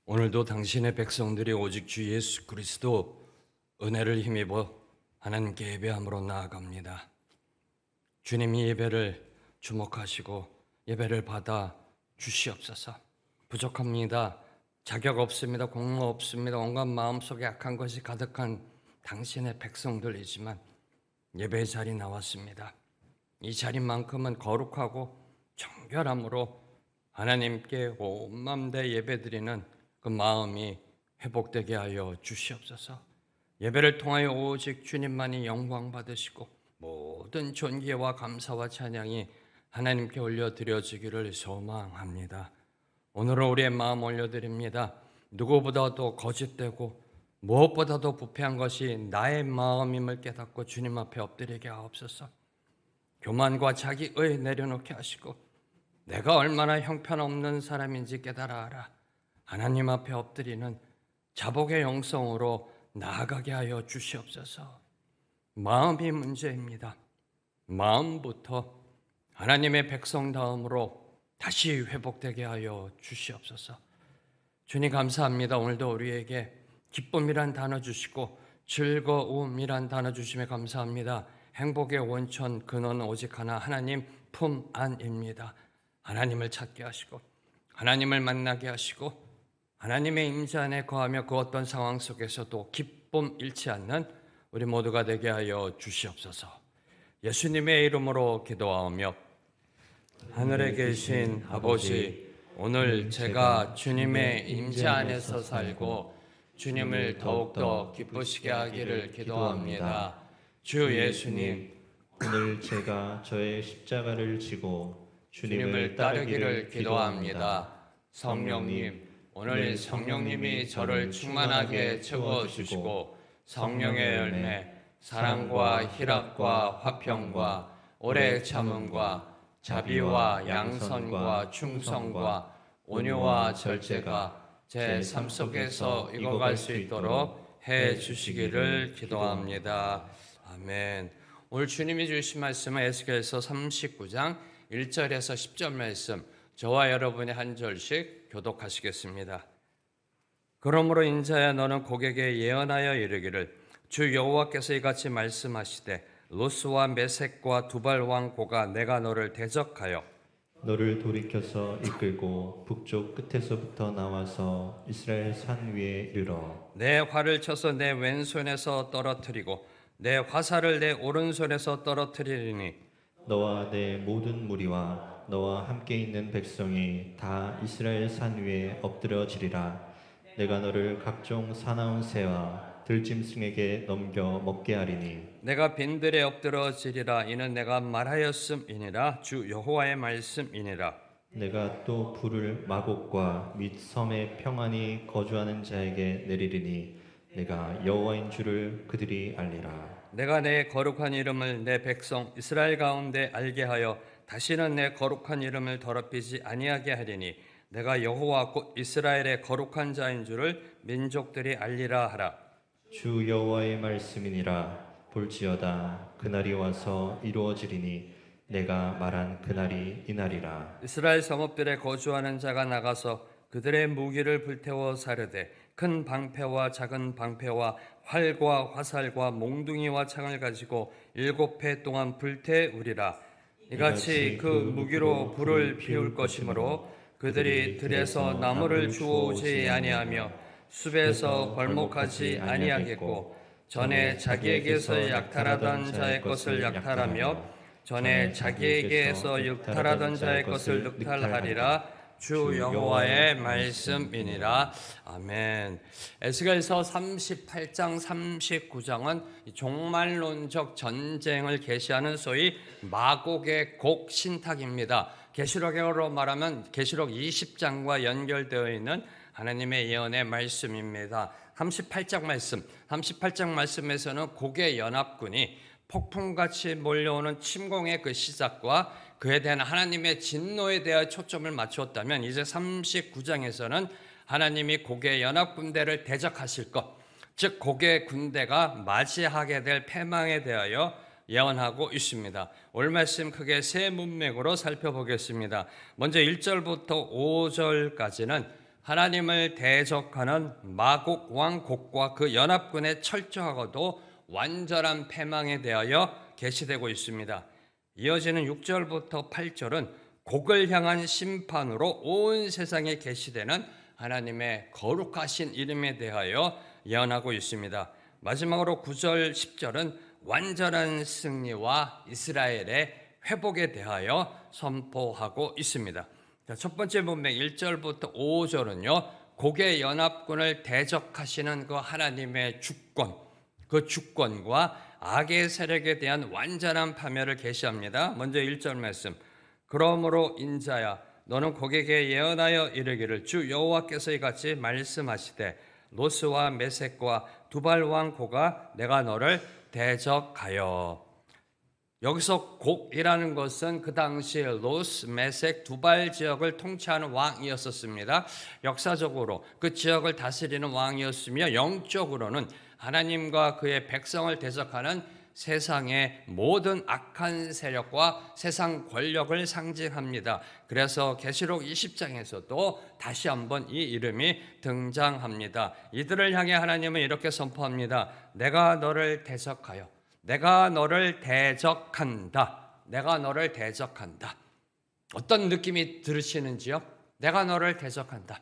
오늘도 당신의 백성들이 오직 주 예수 그리스도 은혜를 힘입어 하나님께 예배함으로 나아갑니다. 주님이 예배를 주목하시고 예배를 받아 주시옵소서. 부족합니다. 자격 없습니다. 공로 없습니다. 온갖 마음속에 악한 것이 가득한 당신의 백성들이지만 예배의 자리 나왔습니다. 이 자리만큼은 거룩하고 정결함으로 하나님께 온 마음 다 예배드리는 그 마음이 회복되게 하여 주시옵소서. 예배를 통하여 오직 주님만이 영광 받으시고 모든 존귀와 감사와 찬양이 하나님께 올려드려지기를 소망합니다. 오늘은 우리의 마음 올려드립니다. 누구보다도 거짓되고 무엇보다도 부패한 것이 나의 마음임을 깨닫고 주님 앞에 엎드리게 하옵소서. 교만과 자기의 내려놓게 하시고 내가 얼마나 형편없는 사람인지 깨달아라. 하나님 앞에 엎드리는 자복의 영성으로 나아가게 하여 주시옵소서. 마음이 문제입니다. 마음부터 하나님의 백성다움으로 다시 회복되게 하여 주시옵소서. 주님 감사합니다. 오늘도 우리에게 기쁨이란 단어 주시고 즐거움이란 단어 주심에 감사합니다. 행복의 원천 근원은 오직 하나 하나님 품 안입니다. 하나님을 찾게 하시고 하나님을 만나게 하시고 하나님의 임재 안에 거하며 그 어떤 상황 속에서도 기쁨 잃지 않는 우리 모두가 되게 하여 주시옵소서. 예수님의 이름으로 기도하오며 하늘에 계신 아버지, 오늘 제가 주님의 임재 안에서 살고 주님을 더욱더 기쁘시게 하기를 기도합니다. 주 예수님, 오늘 제가 저의 십자가를 지고 주님을 따르기를 기도합니다. 성령님, 오늘 성령님이 저를 충만하게 채워주시고 성령의 열매, 사랑과 희락과 화평과 오래 참음과 자비와 양선과 충성과 온유와 절제가 제 삶 속에서 익어갈 수 있도록 해 주시기를 기도합니다. 아멘. 오늘 주님이 주신 말씀은 에스겔서 39장 1절에서 10절 말씀, 저와 여러분이 한 절씩 교독하시겠습니다. 그러므로 인자야, 너는 고객에 예언하여 이르기를 주 여호와께서 이같이 말씀하시되 로스와 메섹과 두발 왕 고가 내가 너를 대적하여 너를 돌이켜서 이끌고 북쪽 끝에서부터 나와서 이스라엘 산 위에 이르러 내 활을 쳐서 내 왼손에서 떨어뜨리고 내 화살을 내 오른손에서 떨어뜨리리니 너와 내 모든 무리와 너와 함께 있는 백성이 다 이스라엘 산 위에 엎드려지리라. 내가 너를 각종 사나운 새와 들짐승에게 넘겨 먹게 하리니 내가 빈들에 엎드러지리라. 이는 내가 말하였음이니라. 주 여호와의 말씀이니라. 내가 또 불을 마곡과 및 섬에 평안히 거주하는 자에게 내리리니 내가 여호와인 줄을 그들이 알리라. 내가 내 거룩한 이름을 내 백성 이스라엘 가운데 알게 하여 다시는 내 거룩한 이름을 더럽히지 아니하게 하리니 내가 여호와 곧 이스라엘의 거룩한 자인 줄을 민족들이 알리라 하라. 주 여호와의 말씀이니라. 볼지어다 그날이 와서 이루어지리니 내가 말한 그날이 이날이라. 이스라엘 성읍들에 거주하는 자가 나가서 그들의 무기를 불태워 사르되 큰 방패와 작은 방패와 활과 화살과 몽둥이와 창을 가지고 7해 동안 불태우리라. 이같이 그 무기로 불을 피울 것이므로 그들이 들에서 나무를 주워오지 아니하며 숲에서 벌목하지 아니하겠고 전에 자기에게서 약탈하던 자의 것을 약탈하며 전에 자기에게서 육탈하던 자의 것을 늑탈하리라. 주 여호와의 말씀이니라. 아멘. 에스겔서 38장 39장은 종말론적 전쟁을 계시하는 소위 마곡의 곡 신탁입니다. 계시록으로 말하면 계시록 20장과 연결되어 있는 하나님의 예언의 말씀입니다. 38장 말씀에서는 곡의 연합군이 폭풍같이 몰려오는 침공의 그 시작과 그에 대한 하나님의 진노에 대한 초점을 맞추었다면, 이제 39장에서는 하나님이 곡의 연합군대를 대적하실 것, 즉 곡의 군대가 맞이하게 될 패망에 대하여 예언하고 있습니다. 오늘 말씀 크게 세 문맥으로 살펴보겠습니다. 먼저 1절부터 5절까지는 하나님을 대적하는 마곡 왕 곡과 그 연합군의 철저하고도 완전한 패망에 대하여 계시되고 있습니다. 이어지는 6절부터 8절은 곡을 향한 심판으로 온 세상에 계시되는 하나님의 거룩하신 이름에 대하여 예언하고 있습니다. 마지막으로 9절 10절은 완전한 승리와 이스라엘의 회복에 대하여 선포하고 있습니다. 첫 번째 문맥 1절부터 5절은요, 곡의 연합군을 대적하시는 그 하나님의 주권, 그 주권과 악의 세력에 대한 완전한 파멸을 계시합니다. 먼저 1절 말씀. 그러므로 인자야 너는 곡에게 예언하여 이르기를 주 여호와께서 이같이 말씀하시되 노스와 메섹과 두발 왕 고가 내가 너를 대적하여. 여기서 곡이라는 것은 그 당시 로스, 메섹, 두발 지역을 통치하는 왕이었었습니다. 역사적으로 그 지역을 다스리는 왕이었으며 영적으로는 하나님과 그의 백성을 대적하는 세상의 모든 악한 세력과 세상 권력을 상징합니다. 그래서 계시록 20장에서도 다시 한번 이 이름이 등장합니다. 이들을 향해 하나님은 이렇게 선포합니다. 내가 너를 대적하여 내가 너를 대적한다. 내가 너를 대적한다. 어떤 느낌이 들으시는지요? 내가 너를 대적한다.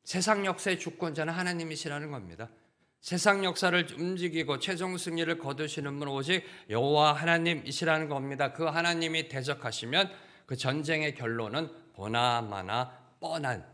세상 역사의 주권자는 하나님이시라는 겁니다. 세상 역사를 움직이고 최종 승리를 거두시는 분은 오직 여호와 하나님이시라는 겁니다. 그 하나님이 대적하시면 그 전쟁의 결론은 보나마나 뻔한,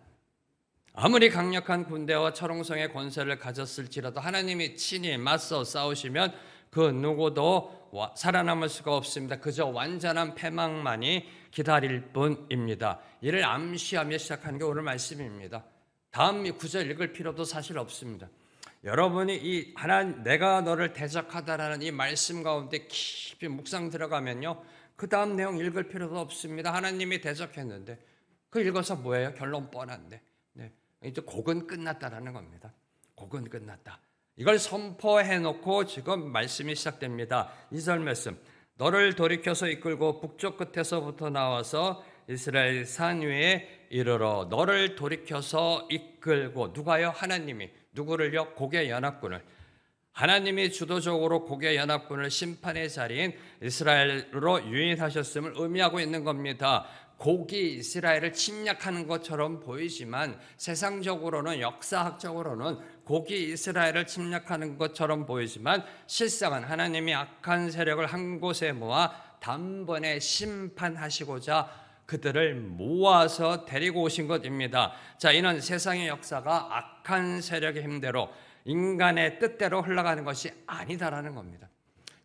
아무리 강력한 군대와 철옹성의 권세를 가졌을지라도 하나님이 친히 맞서 싸우시면 그 누구도 살아남을 수가 없습니다. 그저 완전한 패망만이 기다릴 뿐입니다. 이를 암시하며 시작하는 게 오늘 말씀입니다. 다음 9절 읽을 필요도 사실 없습니다. 여러분이 내가 너를 대적하다라는 이 말씀 가운데 깊이 묵상 들어가면요, 그 다음 내용 읽을 필요도 없습니다. 하나님이 대적했는데 그 읽어서 뭐예요? 결론 뻔한데. 네. 이제 곡은 끝났다라는 겁니다. 곡은 끝났다. 이걸 선포해놓고 지금 말씀이 시작됩니다. 2절 말씀. 너를 돌이켜서 이끌고 북쪽 끝에서부터 나와서 이스라엘 산 위에 이르러. 너를 돌이켜서 이끌고. 누가요? 하나님이. 누구를요? 곡의 연합군을. 하나님이 주도적으로 곡의 연합군을 심판의 자리인 이스라엘로 유인하셨음을 의미하고 있는 겁니다. 곡이 이스라엘을 침략하는 것처럼 보이지만 세상적으로는, 역사학적으로는 곡이 이스라엘을 침략하는 것처럼 보이지만 실상은 하나님이 악한 세력을 한 곳에 모아 단번에 심판하시고자 그들을 모아서 데리고 오신 것입니다. 자, 이는 세상의 역사가 악한 세력의 힘대로 인간의 뜻대로 흘러가는 것이 아니다라는 겁니다.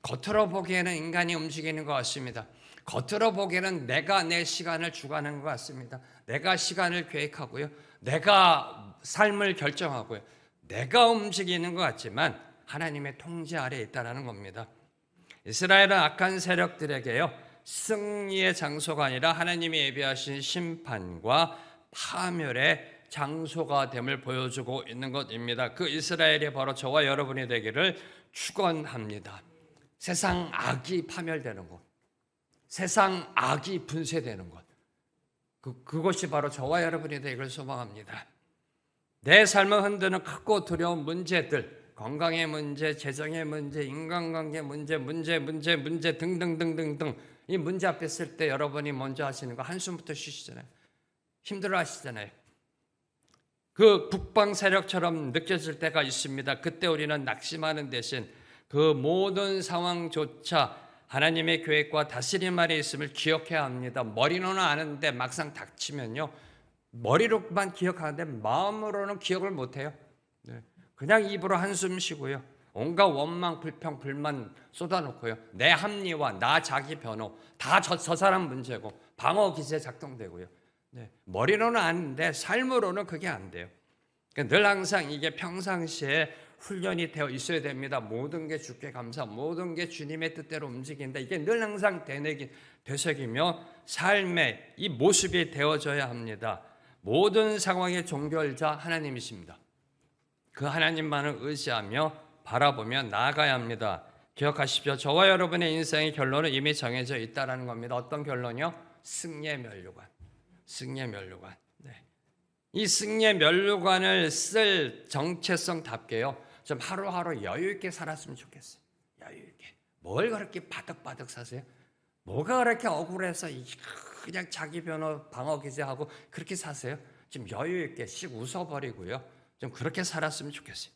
겉으로 보기에는 인간이 움직이는 것 같습니다. 겉으로 보기에는 내가 내 시간을 주관하는 것 같습니다. 내가 시간을 계획하고요. 내가 삶을 결정하고요. 내가 움직이는 것 같지만 하나님의 통제 아래에 있다는 겁니다. 이스라엘은 악한 세력들에게요, 승리의 장소가 아니라 하나님이 예비하신 심판과 파멸의 장소가 됨을 보여주고 있는 것입니다. 그 이스라엘이 바로 저와 여러분이 되기를 축원합니다. 세상 악이 파멸되는 곳, 세상 악이 분쇄되는 것, 그것이 바로 저와 여러분이 되기를 소망합니다. 내 삶을 흔드는 크고 두려운 문제들, 건강의 문제, 재정의 문제, 인간관계 문제 등등등등등, 이 문제 앞에 있을 때 여러분이 먼저 하시는 거 한숨부터 쉬시잖아요. 힘들어 하시잖아요. 그 북방 세력처럼 느껴질 때가 있습니다. 그때 우리는 낙심하는 대신 그 모든 상황조차 하나님의 계획과 다스림 아래 있음을 기억해야 합니다. 머리로는 아는데 막상 닥치면요, 머리로만 기억하는데 마음으로는 기억을 못해요. 그냥 입으로 한숨 쉬고요, 온갖 원망, 불평, 불만 쏟아놓고요, 내 합리화, 나 자기 변호, 다 저 사람 문제고 방어 기제 작동되고요. 머리로는 아는데 삶으로는 그게 안 돼요. 그러니까 늘 항상 이게 평상시에 훈련이 되어 있어야 됩니다. 모든 게 주께 감사, 모든 게 주님의 뜻대로 움직인다. 이게 늘 항상 되새기며 삶의 이 모습이 되어져야 합니다. 모든 상황의 종결자 하나님이십니다. 그 하나님만을 의지하며 바라보며 나아가야 합니다. 기억하십시오. 저와 여러분의 인생의 결론은 이미 정해져 있다는 겁니다. 어떤 결론이요? 승리의 면류관. 승리의 면류관. 이 승리의 면류관을 쓸 정체성답게요, 좀 하루하루 여유 있게 살았으면 좋겠어요. 여유 있게. 뭘 그렇게 바득바득 사세요? 뭐가 그렇게 억울해서 그냥 자기 방어 기제하고 그렇게 사세요? 좀 여유 있게 씩 웃어버리고요, 좀 그렇게 살았으면 좋겠어요.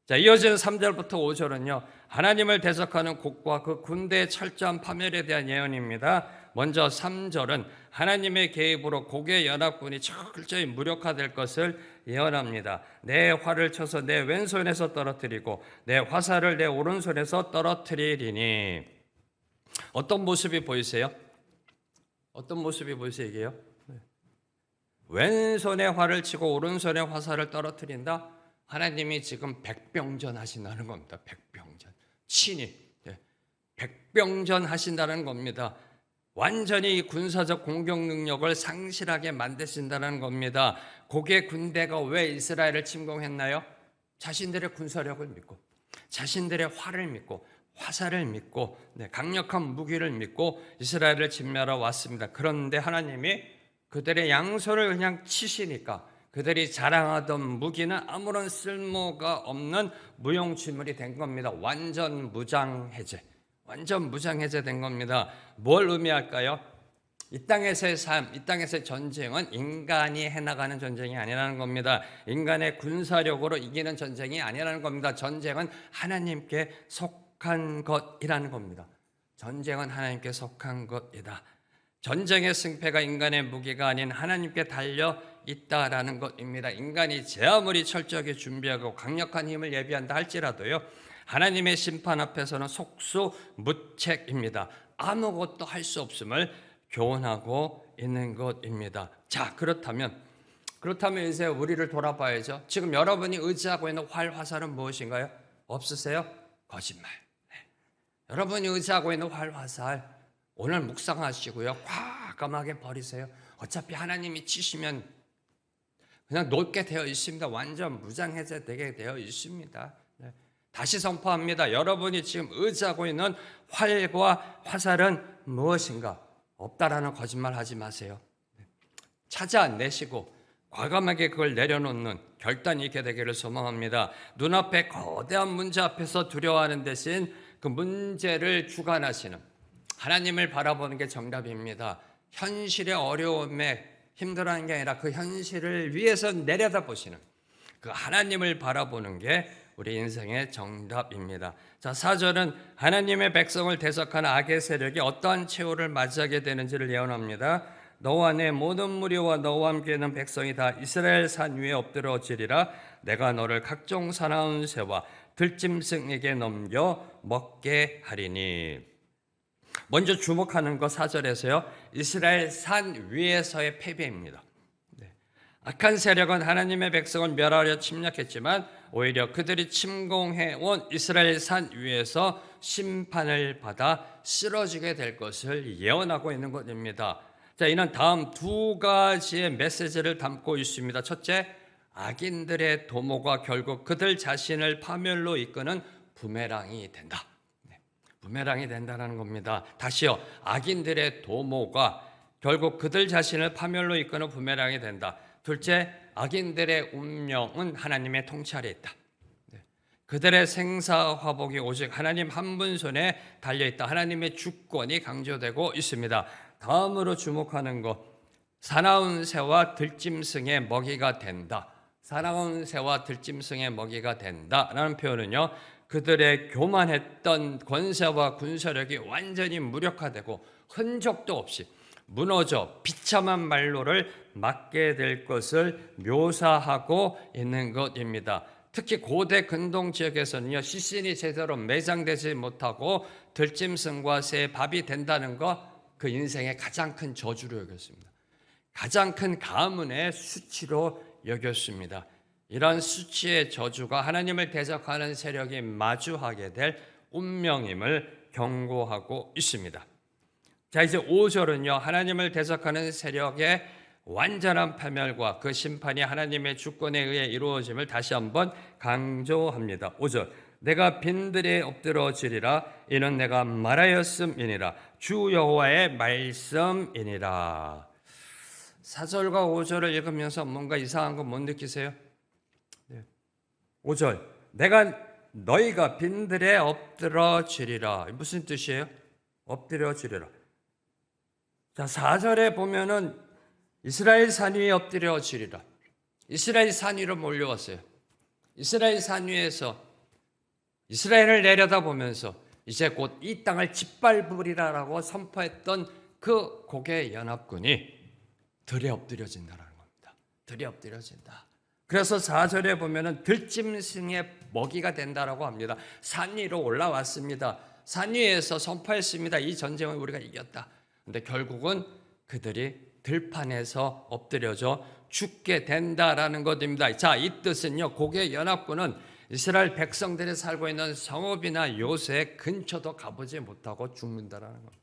자, 이어지는 3절부터 5절은요, 하나님을 대적하는 곡과 그 군대의 철저한 파멸에 대한 예언입니다. 먼저 3절은 하나님의 개입으로 곡의 연합군이 철저히 무력화될 것을 예언합니다. 내 활을 쳐서 내 왼손에서 떨어뜨리고 내 화살을 내 오른손에서 떨어뜨리리니. 어떤 모습이 보이세요? 어떤 모습이 보이세요, 이게요? 왼손에 활을 치고 오른손에 화살을 떨어뜨린다? 하나님이 지금 백병전 하신다는 겁니다. 백병전. 친히. 백병전 하신다는 겁니다. 완전히 군사적 공격 능력을 상실하게 만드신다는 겁니다. 곡의 군대가 왜 이스라엘을 침공했나요? 자신들의 군사력을 믿고, 자신들의 활을 믿고, 화살을 믿고, 강력한 무기를 믿고 이스라엘을 진멸하러 왔습니다. 그런데 하나님이 그들의 양손을 그냥 치시니까 그들이 자랑하던 무기는 아무런 쓸모가 없는 무용지물이 된 겁니다. 완전 무장해제. 완전 무장해제된 겁니다. 뭘 의미할까요? 이 땅에서의 삶, 이 땅에서의 전쟁은 인간이 해나가는 전쟁이 아니라는 겁니다. 인간의 군사력으로 이기는 전쟁이 아니라는 겁니다. 전쟁은 하나님께 속한 것이라는 겁니다. 전쟁은 하나님께 속한 것이다. 전쟁의 승패가 인간의 무기가 아닌 하나님께 달려 있다라는 것입니다. 인간이 제 아무리 철저하게 준비하고 강력한 힘을 예비한다 할지라도요, 하나님의 심판 앞에서는 속수무책입니다. 아무것도 할 수 없음을 교훈하고 있는 것입니다. 자, 그렇다면 이제 우리를 돌아봐야죠. 지금 여러분이 의지하고 있는 활, 화살은 무엇인가요? 없으세요? 거짓말. 여러분이 의지하고 있는 활, 화살 오늘 묵상하시고요, 과감하게 버리세요. 어차피 하나님이 치시면 그냥 놓게 되어 있습니다. 완전 무장해제되게 되어 있습니다. 다시 선포합니다. 여러분이 지금 의지하고 있는 활과 화살은 무엇인가? 없다라는 거짓말 하지 마세요. 찾아내시고 과감하게 그걸 내려놓는 결단이 있게 되기를 소망합니다. 눈앞에 거대한 문제 앞에서 두려워하는 대신 그 문제를 주관하시는 하나님을 바라보는 게 정답입니다. 현실의 어려움에 힘들어하는 게 아니라 그 현실을 위해서 내려다보시는 그 하나님을 바라보는 게 우리 인생의 정답입니다. 자, 4절은 하나님의 백성을 대적하는 악의 세력이 어떠한 최후를 맞이하게 되는지를 예언합니다. 너와 내 모든 무리와 너와 함께 있는 백성이 다 이스라엘 산 위에 엎드러지리라. 내가 너를 각종 사나운 새와 들짐승에게 넘겨 먹게 하리니. 먼저 주목하는 것 4절에서요, 이스라엘 산 위에서의 패배입니다. 악한 세력은 하나님의 백성을 멸하려 침략했지만 오히려 그들이 침공해온 이스라엘 산 위에서 심판을 받아 쓰러지게 될 것을 예언하고 있는 것입니다. 자, 이는 다음 두 가지의 메시지를 담고 있습니다. 첫째, 악인들의 도모가 결국 그들 자신을 파멸로 이끄는 부메랑이 된다. 부메랑이 된다는 겁니다. 다시요, 악인들의 도모가 결국 그들 자신을 파멸로 이끄는 부메랑이 된다. 둘째, 악인들의 운명은 하나님의 통찰에 있다. 그들의 생사화복이 오직 하나님 한 분 손에 달려있다. 하나님의 주권이 강조되고 있습니다. 다음으로 주목하는 것, 사나운 새와 들짐승의 먹이가 된다. 사나운 새와 들짐승의 먹이가 된다라는 표현은요, 그들의 교만했던 권세와 군사력이 완전히 무력화되고 흔적도 없이 무너져 비참한 말로를 맞게 될 것을 묘사하고 있는 것입니다. 특히 고대 근동 지역에서는요, 시신이 제대로 매장되지 못하고 들짐승과 새의 밥이 된다는 것, 그 인생의 가장 큰 저주로 여겼습니다. 가장 큰 가문의 수치로 여겼습니다. 이런 수치의 저주가 하나님을 대적하는 세력이 마주하게 될 운명임을 경고하고 있습니다. 자, 이제 5절은요, 하나님을 대적하는 세력의 완전한 파멸과 그 심판이 하나님의 주권에 의해 이루어짐을 다시 한번 강조합니다. 5절, 내가 빈들에 엎드러지리라. 이는 내가 말하였음이니라. 주 여호와의 말씀이니라. 4절과 5절을 읽으면서 뭔가 이상한 거 못 느끼세요? 네. 5절 너희가 빈들에 엎드러지리라. 무슨 뜻이에요? 엎드려지리라. 자, 4절에 보면은 이스라엘 산 위에 엎드려지리라. 이스라엘 산 위로 몰려왔어요. 이스라엘 산 위에서 이스라엘을 내려다보면서 이제 곧 이 땅을 짓밟으리라라고 선포했던 그 고개 연합군이 들에 엎드려진다라는 겁니다. 들에 엎드려진다. 그래서 4절에 보면은 들짐승의 먹이가 된다라고 합니다. 산 위로 올라왔습니다. 산 위에서 선포했습니다. 이 전쟁을 우리가 이겼다. 근데 결국은 그들이 들판에서 엎드려져 죽게 된다라는 것입니다. 자, 이 뜻은요, 고개 연합군은 이스라엘 백성들이 살고 있는 성읍이나 요새 근처도 가보지 못하고 죽는다라는 겁니다.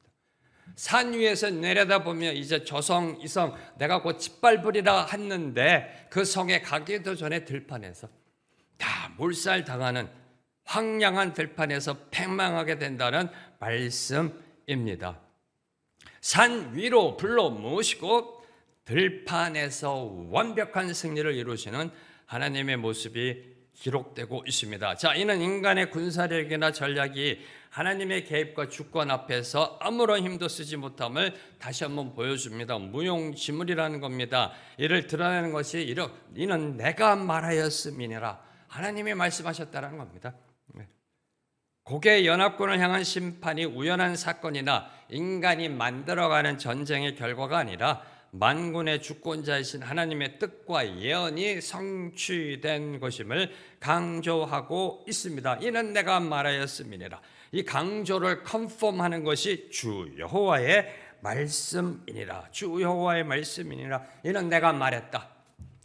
산 위에서 내려다보면 이제 저성, 이성 내가 곧 짓밟으리라 했는데 그 성에 가기도 전에 들판에서 다 몰살당하는 황량한 들판에서 패망하게 된다는 말씀입니다. 산 위로 불러 모시고 들판에서 완벽한 승리를 이루시는 하나님의 모습이 기록되고 있습니다. 자, 이는 인간의 군사력이나 전략이 하나님의 개입과 주권 앞에서 아무런 힘도 쓰지 못함을 다시 한번 보여줍니다. 무용지물이라는 겁니다. 이를 드러내는 것이 이는 내가 말하였음이니라. 하나님이 말씀하셨다는 겁니다. 고개 연합군을 향한 심판이 우연한 사건이나 인간이 만들어가는 전쟁의 결과가 아니라 만군의 주권자이신 하나님의 뜻과 예언이 성취된 것임을 강조하고 있습니다. 이는 내가 말하였음이니라. 이 강조를 컨펌하는 것이 주 여호와의 말씀이니라. 주 여호와의 말씀이니라. 이는 내가 말했다.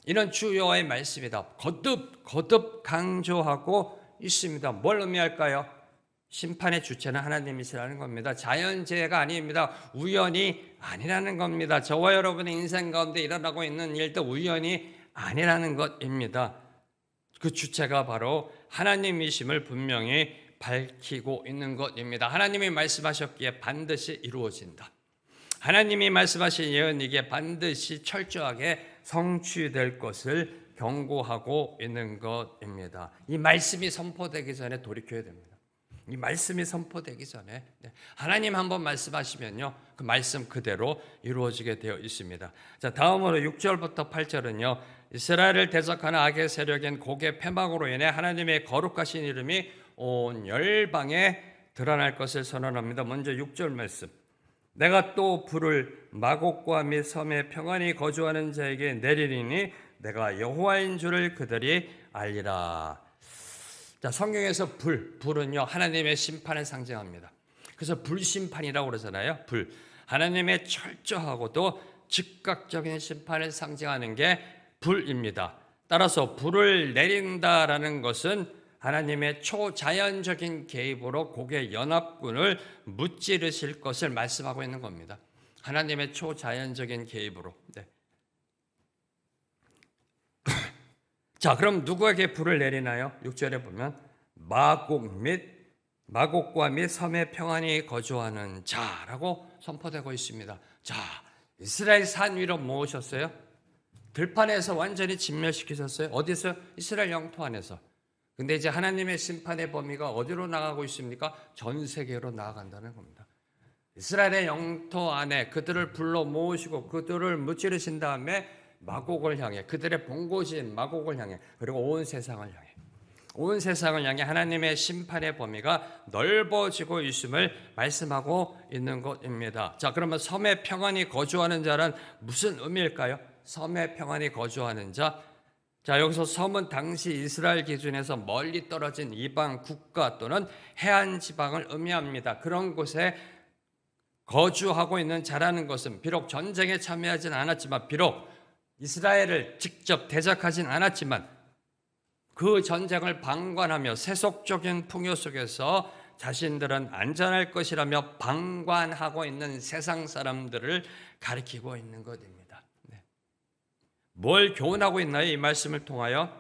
이는 주 여호와의 말씀이다. 거듭 강조하고 있습니다. 뭘 의미할까요? 심판의 주체는 하나님이시라는 겁니다. 자연재해가 아닙니다. 우연이 아니라는 겁니다. 저와 여러분의 인생 가운데 일어나고 있는 일도 우연이 아니라는 것입니다. 그 주체가 바로 하나님이심을 분명히 밝히고 있는 것입니다. 하나님이 말씀하셨기에 반드시 이루어진다. 하나님이 말씀하신 예언이기에 반드시 철저하게 성취될 것을 경고하고 있는 것입니다. 이 말씀이 선포되기 전에 돌이켜야 됩니다. 이 말씀이 선포되기 전에 하나님 한번 말씀하시면요, 그 말씀 그대로 이루어지게 되어 있습니다. 자, 다음으로 6절부터 8절은요, 이스라엘을 대적하는 악의 세력인 고개 패망으로 인해 하나님의 거룩하신 이름이 온 열방에 드러날 것을 선언합니다. 먼저 6절 말씀. 내가 또 불을 마곡과 및 섬에 평안히 거주하는 자에게 내리리니 내가 여호와인 줄을 그들이 알리라. 자, 성경에서 불은요, 하나님의 심판을 상징합니다. 그래서 불심판이라고 그러잖아요. 하나님의 철저하고도 즉각적인 심판을 상징하는 게 불입니다. 따라서 불을 내린다라는 것은 하나님의 초자연적인 개입으로 고개 연합군을 무찌르실 것을 말씀하고 있는 겁니다. 하나님의 초자연적인 개입으로. 네. 자, 그럼 누구에게 불을 내리나요? 6절에 보면 마곡과 및 섬에 평안히 거주하는 자라고 선포되고 있습니다. 자, 이스라엘 산 위로 모으셨어요. 들판에서 완전히 진멸시키셨어요. 어디서? 이스라엘 영토 안에서. 근데 이제 하나님의 심판의 범위가 어디로 나가고 있습니까? 전 세계로 나아간다는 겁니다. 이스라엘의 영토 안에 그들을 불러 모으시고 그들을 무찌르신 다음에 마곡을 향해, 그들의 본고지인 마곡을 향해, 그리고 온 세상을 향해 하나님의 심판의 범위가 넓어지고 있음을 말씀하고 있는 것입니다. 자, 그러면 섬에 평안히 거주하는 자란 무슨 의미일까요? 섬에 평안히 거주하는 자. 자, 여기서 섬은 당시 이스라엘 기준에서 멀리 떨어진 이방 국가 또는 해안 지방을 의미합니다. 그런 곳에 거주하고 있는 자라는 것은 비록 전쟁에 참여하진 않았지만, 비록 이스라엘을 직접 대적하진 않았지만 그 전쟁을 방관하며 세속적인 풍요 속에서 자신들은 안전할 것이라며 방관하고 있는 세상 사람들을 가리키고 있는 것입니다. 네. 뭘 교훈하고 있나요? 이 말씀을 통하여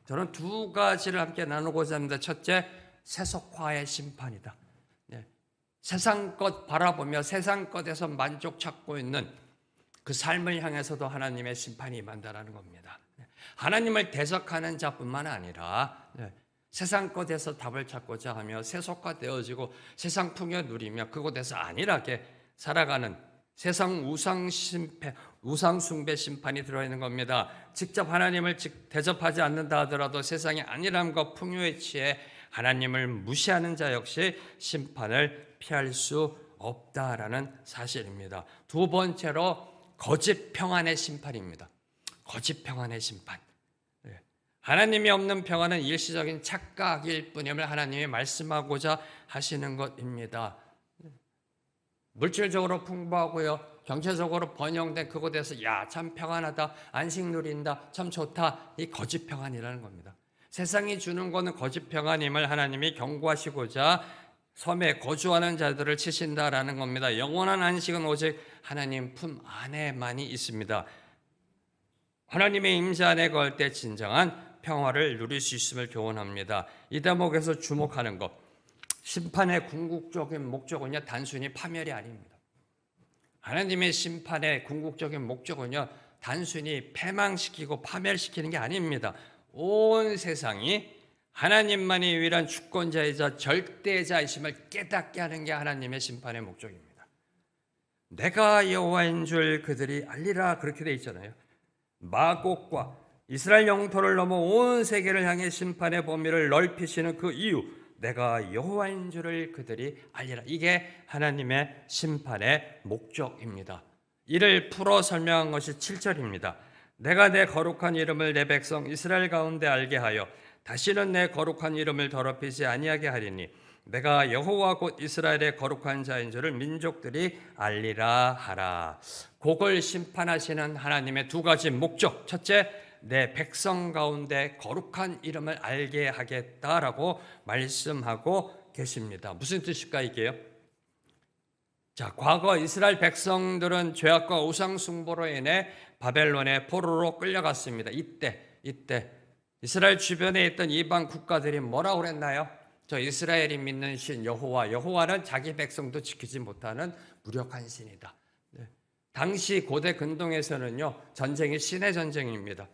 저는 두 가지를 함께 나누고자 합니다. 첫째, 세속화의 심판이다. 네. 세상 것 바라보며 세상 것에서 만족 찾고 있는 그 삶을 향해서도 하나님의 심판이 임한다라는 겁니다. 하나님을 대적하는 자뿐만 아니라 세상 것에서 답을 찾고자 하며 세속화되어지고 세상 풍요 누리며 그곳에서 안일하게 살아가는 세상 우상 숭배 심판이 들어있는 겁니다. 직접 하나님을 대접하지 않는다 하더라도 세상의 안일함과 풍요에 취해 하나님을 무시하는 자 역시 심판을 피할 수 없다라는 사실입니다. 두 번째로 거짓 평안의 심판입니다. 거짓 평안의 심판. 하나님이 없는 평안은 일시적인 착각일 뿐임을 하나님이 말씀하고자 하시는 것입니다. 물질적으로 풍부하고요, 경제적으로 번영된 그곳에서 참 평안하다, 안식 누린다, 참 좋다, 이 거짓 평안이라는 겁니다. 세상이 주는 것은 거짓 평안임을 하나님이 경고하시고자 섬에 거주하는 자들을 치신다라는 겁니다. 영원한 안식은 오직 하나님 품 안에만이 있습니다. 하나님의 임재 안에 거할 때 진정한 평화를 누릴 수 있음을 교훈합니다. 이 대목에서 주목하는 것, 심판의 궁극적인 목적은요, 단순히 파멸이 아닙니다. 하나님의 심판의 궁극적인 목적은요, 단순히 패망시키고 파멸시키는 게 아닙니다. 온 세상이 하나님만이 유일한 주권자이자 절대자이심을 깨닫게 하는 게 하나님의 심판의 목적입니다. 내가 여호와인 줄 그들이 알리라, 그렇게 돼 있잖아요. 마곡과 이스라엘 영토를 넘어 온 세계를 향해 심판의 범위를 넓히시는 그 이유, 내가 여호와인 줄을 그들이 알리라. 이게 하나님의 심판의 목적입니다. 이를 풀어 설명한 것이 7절입니다. 내가 내 거룩한 이름을 내 백성 이스라엘 가운데 알게 하여 다시는 내 거룩한 이름을 더럽히지 아니하게 하리니 내가 여호와 곧 이스라엘의 거룩한 자인 줄을 민족들이 알리라 하라. 곡을 심판하시는 하나님의 두 가지 목적, 첫째, 내 백성 가운데 거룩한 이름을 알게 하겠다라고 말씀하고 계십니다. 무슨 뜻일까 이게요? 자, 과거 이스라엘 백성들은 죄악과 우상 숭배로 인해 바벨론의 포로로 끌려갔습니다. 이때 이스라엘 주변에 있던 이방 국가들이 뭐라고 그랬나요? 저 이스라엘이 믿는 신 여호와는 자기 백성도 지키지 못하는 무력한 신이다. 당시 고대 근동에서는요, 전쟁이 신의 전쟁입니다.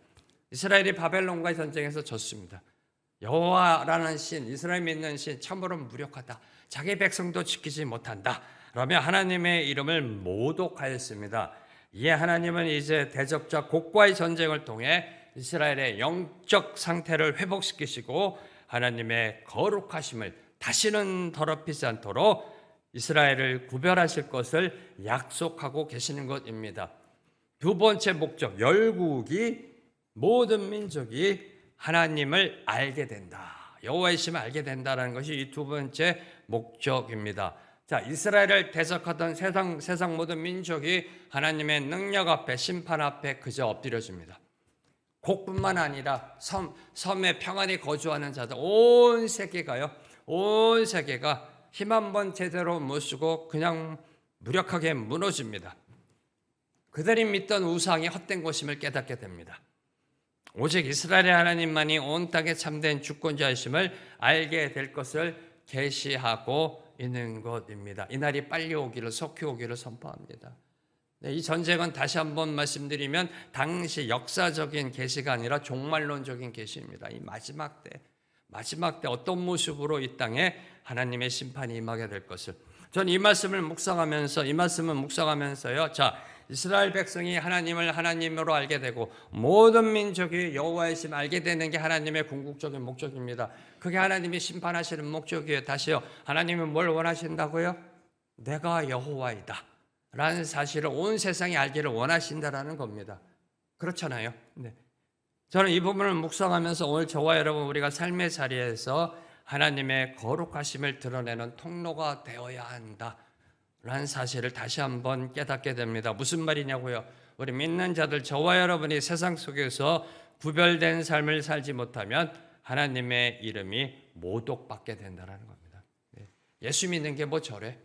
이스라엘이 바벨론과의 전쟁에서 졌습니다. 여호와라는 신, 이스라엘 믿는 신 참으로 무력하다. 자기 백성도 지키지 못한다. 그러며 하나님의 이름을 모독하였습니다. 이에 하나님은 이제 대적자 곡과의 전쟁을 통해 이스라엘의 영적 상태를 회복시키시고 하나님의 거룩하심을 다시는 더럽히지 않도록 이스라엘을 구별하실 것을 약속하고 계시는 것입니다. 두 번째 목적, 열국이 모든 민족이 하나님을 알게 된다. 여호와의 심을 알게 된다는 것이 이 두 번째 목적입니다. 자, 이스라엘을 대적하던 세상 모든 민족이 하나님의 능력 앞에, 심판 앞에 그저 엎드려집니다. 곡뿐만 아니라 섬에 평안히 거주하는 자들, 온 세계가 힘 한번 제대로 못 쓰고 그냥 무력하게 무너집니다. 그들이 믿던 우상이 헛된 것임을 깨닫게 됩니다. 오직 이스라엘의 하나님만이 온 땅에 참된 주권자이심을 알게 될 것을 계시하고 있는 것입니다. 이날이 빨리 오기를, 속히 오기를 선포합니다. 이 전쟁은 다시 한번 말씀드리면 당시 역사적인 계시가 아니라 종말론적인 계시입니다. 이 마지막 때 어떤 모습으로 이 땅에 하나님의 심판이 임하게 될 것을, 전 이 말씀을 묵상하면서요. 자, 이스라엘 백성이 하나님을 하나님으로 알게 되고 모든 민족이 여호와의 심 알게 되는 게 하나님의 궁극적인 목적입니다. 그게 하나님이 심판하시는 목적이에요. 다시요. 하나님은 뭘 원하신다고요? 내가 여호와이다 라는 사실을 온 세상이 알기를 원하신다라는 겁니다. 그렇잖아요. 네. 저는 이 부분을 묵상하면서 오늘 저와 여러분 우리가 삶의 자리에서 하나님의 거룩하심을 드러내는 통로가 되어야 한다라는 사실을 다시 한번 깨닫게 됩니다. 무슨 말이냐고요? 우리 믿는 자들, 저와 여러분이 세상 속에서 구별된 삶을 살지 못하면 하나님의 이름이 모독받게 된다는 겁니다. 예수 믿는 게 뭐 저래?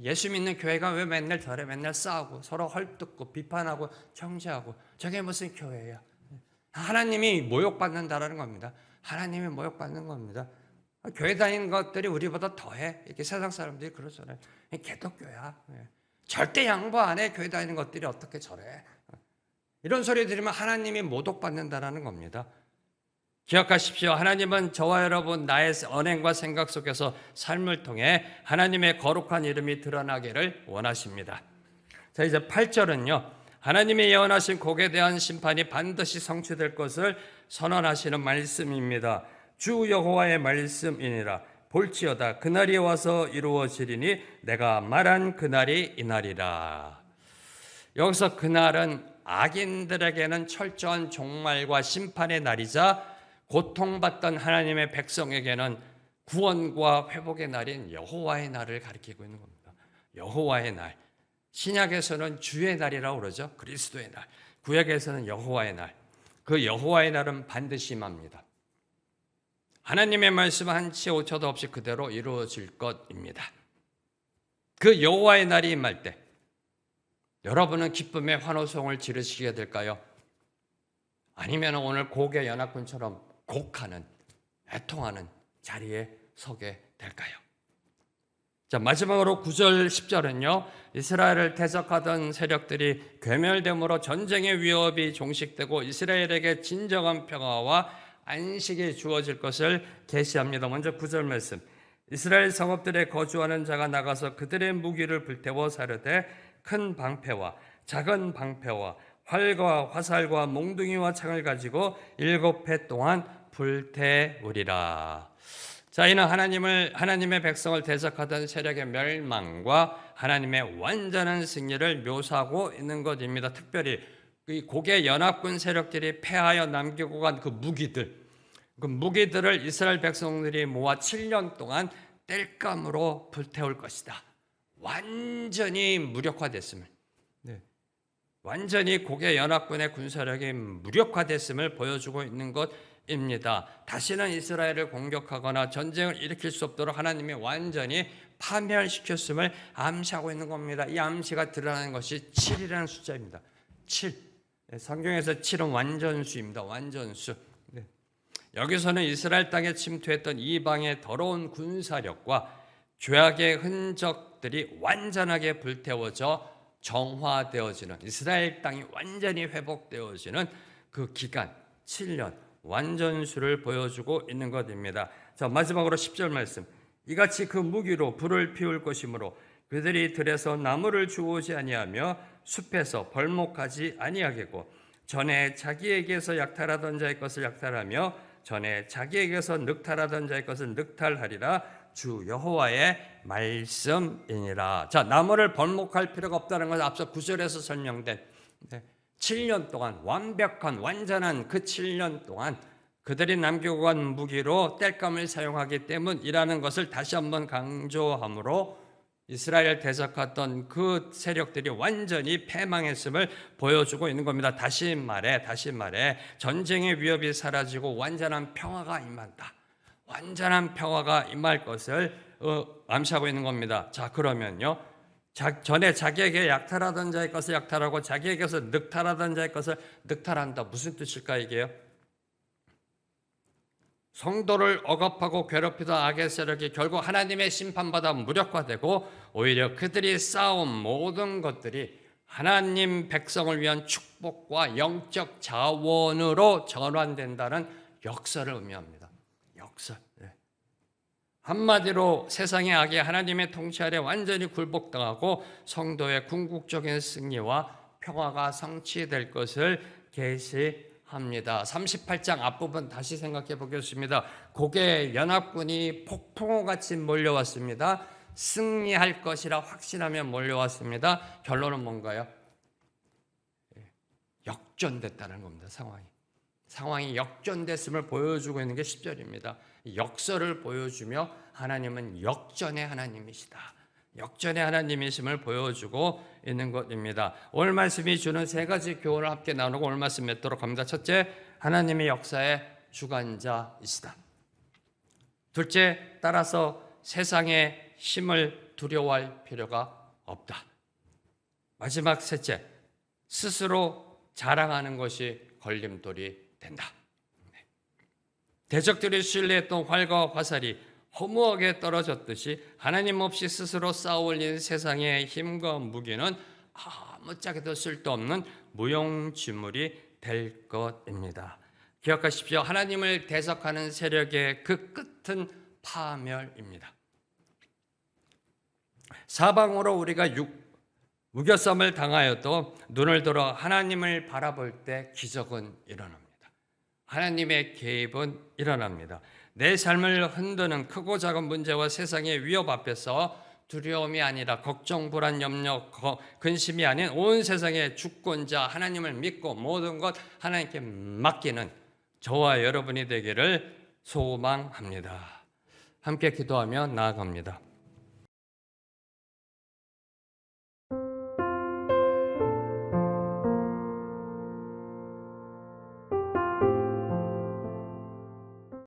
예수 믿는 교회가 왜 맨날 저래? 맨날 싸우고 서로 헐뜯고 비판하고 정죄하고, 저게 무슨 교회야? 하나님이 모욕받는다라는 겁니다. 하나님이 모욕받는 겁니다. 교회 다니는 것들이 우리보다 더해. 이렇게 세상 사람들이 그러잖아요. 개독교야. 절대 양보 안 해. 교회 다니는 것들이 어떻게 저래. 이런 소리 들으면 하나님이 모독받는다는 겁니다. 기억하십시오. 하나님은 저와 여러분 나의 언행과 생각 속에서 삶을 통해 하나님의 거룩한 이름이 드러나기를 원하십니다. 자, 이제 8절은요. 하나님이 예언하신 곡에 대한 심판이 반드시 성취될 것을 선언하시는 말씀입니다. 주 여호와의 말씀이니라. 볼지어다 그날이 와서 이루어지리니 내가 말한 그날이 이날이라. 여기서 그날은 악인들에게는 철저한 종말과 심판의 날이자 고통받던 하나님의 백성에게는 구원과 회복의 날인 여호와의 날을 가리키고 있는 겁니다. 여호와의 날. 신약에서는 주의 날이라고 그러죠. 그리스도의 날. 구약에서는 여호와의 날. 그 여호와의 날은 반드시 임합니다. 하나님의 말씀은 한치 오차도 없이 그대로 이루어질 것입니다. 그 여호와의 날이 임할 때 여러분은 기쁨의 환호성을 지르시게 될까요? 아니면 오늘 곡의 연합군처럼 곡하는, 애통하는 자리에 서게 될까요? 자, 마지막으로 9절 10절은요. 이스라엘을 대적하던 세력들이 괴멸됨으로 전쟁의 위협이 종식되고 이스라엘에게 진정한 평화와 안식이 주어질 것을 계시합니다. 먼저 9절 말씀. 이스라엘 성읍들에 거주하는 자가 나가서 그들의 무기를 불태워 사르되 큰 방패와 작은 방패와 활과 화살과 몽둥이와 창을 가지고 7해 동안 불태우리라. 자, 이는 하나님의 백성을 대적하던 세력의 멸망과 하나님의 완전한 승리를 묘사하고 있는 것입니다. 특별히 이 곡의 연합군 세력들이 패하여 남기고 간 그 무기들을 이스라엘 백성들이 모아 7년 동안 땔감으로 불태울 것이다. 완전히 무력화됐음을, 완전히 곡의 연합군의 군사력이 무력화됐음을 보여주고 있는 것입니다. 다시는 이스라엘을 공격하거나 전쟁을 일으킬 수 없도록 하나님이 완전히 파멸시켰음을 암시하고 있는 겁니다. 이 암시가 드러나는 것이 7이라는 숫자입니다. 7. 성경에서 7은 완전수입니다. 완전수. 여기서는 이스라엘 땅에 침투했던 이방의 더러운 군사력과 죄악의 흔적들이 완전하게 불태워져 정화되어지는, 이스라엘 땅이 완전히 회복되어지는 그 기간 7년 완전수를 보여주고 있는 것입니다. 자, 마지막으로 10절 말씀. 이같이 그 무기로 불을 피울 것이므로 그들이 들에서 나무를 주우지 아니하며 숲에서 벌목하지 아니하겠고 전에 자기에게서 약탈하던 자의 것을 약탈하며 전에 자기에게서 늑탈하던 자의 것을 늑탈하리라. 주 여호와의 말씀이니라. 자, 나무를 벌목할 필요가 없다는 것은 앞서 9절에서 설명된 7년 동안 완벽한 완전한 그 7년 동안 그들이 남기고 간 무기로 땔감을 사용하기 때문이라는 것을 다시 한번 강조함으로 이스라엘 대적했던 그 세력들이 완전히 패망했음을 보여주고 있는 겁니다. 다시 말해 전쟁의 위협이 사라지고 완전한 평화가 임한다. 완전한 평화가 임할 것을 암시하고 있는 겁니다. 자, 그러면요. 전에 자기에게 약탈하던 자의 것을 약탈하고 자기에게서 늑탈하던 자의 것을 늑탈한다. 무슨 뜻일까 이게요? 성도를 억압하고 괴롭히던 악의 세력이 결국 하나님의 심판받아 무력화되고 오히려 그들이 쌓아온 모든 것들이 하나님 백성을 위한 축복과 영적 자원으로 전환된다는 역사를 의미합니다. 역사. 한마디로 세상의 악이 하나님의 통치 아래 완전히 굴복당하고 성도의 궁극적인 승리와 평화가 성취될 것을 계시합니다. 38장 앞부분 다시 생각해 보겠습니다. 곡의 연합군이 폭풍우같이 몰려왔습니다. 승리할 것이라 확신하며 몰려왔습니다. 결론은 뭔가요? 역전됐다는 겁니다. 상황이 역전됐음을 보여주고 있는 게 10절입니다. 역설을 보여주며 하나님은 역전의 하나님이시다. 역전의 하나님이심을 보여주고 있는 것입니다. 오늘 말씀이 주는 세 가지 교훈을 함께 나누고 오늘 말씀 맺도록 합니다. 첫째, 하나님의 역사의 주관자이시다. 둘째, 따라서 세상의 힘을 두려워할 필요가 없다. 마지막 셋째, 스스로 자랑하는 것이 걸림돌이 된다. 대적들이 신뢰했던 활과 화살이 허무하게 떨어졌듯이 하나님 없이 스스로 쌓아올린 세상의 힘과 무기는 아무짝에도 쓸데없는 무용지물이 될 것입니다. 기억하십시오. 하나님을 대적하는 세력의 그 끝은 파멸입니다. 사방으로 우리가 무교쌈을 당하여도 눈을 들어 하나님을 바라볼 때 기적은 일어납니다. 하나님의 개입은 일어납니다. 내 삶을 흔드는 크고 작은 문제와 세상의 위협 앞에서 두려움이 아니라 걱정, 불안, 염려, 근심이 아닌 온 세상의 주권자 하나님을 믿고 모든 것 하나님께 맡기는 저와 여러분이 되기를 소망합니다. 함께 기도하며 나아갑니다.